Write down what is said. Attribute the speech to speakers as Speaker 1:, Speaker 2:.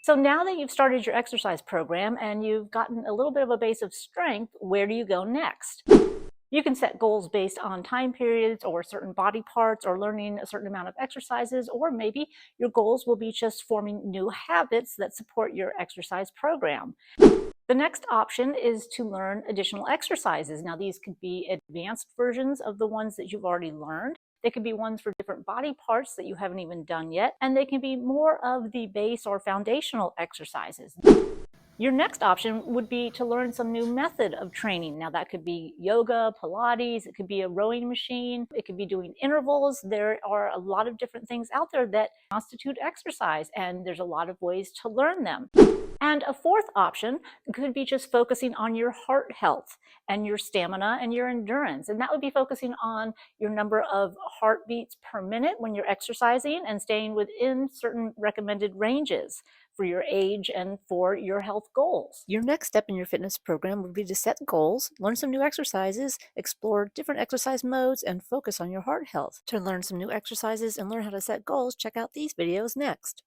Speaker 1: So now that you've started your exercise program and you've gotten a little bit of a base of strength, where do you go next? You can set goals based on time periods or certain body parts or learning a certain amount of exercises, or maybe your goals will be just forming new habits that support your exercise program. The next option is to learn additional exercises. Now, these could be advanced versions of the ones that you've already learned. They could be ones for different body parts that you haven't even done yet, and they can be more of the base or foundational exercises. Your next option would be to learn some new method of training. Now, that could be yoga, Pilates, it could be a rowing machine, it could be doing intervals. There are a lot of different things out there that constitute exercise, and there's a lot of ways to learn them. And a fourth option could be just focusing on your heart health and your stamina and your endurance. And that would be focusing on your number of heartbeats per minute when you're exercising and staying within certain recommended ranges for your age and for your health goals. Your next step in your fitness program would be to set goals, learn some new exercises, explore different exercise modes, and focus on your heart health. To learn some new exercises and learn how to set goals, check out these videos next.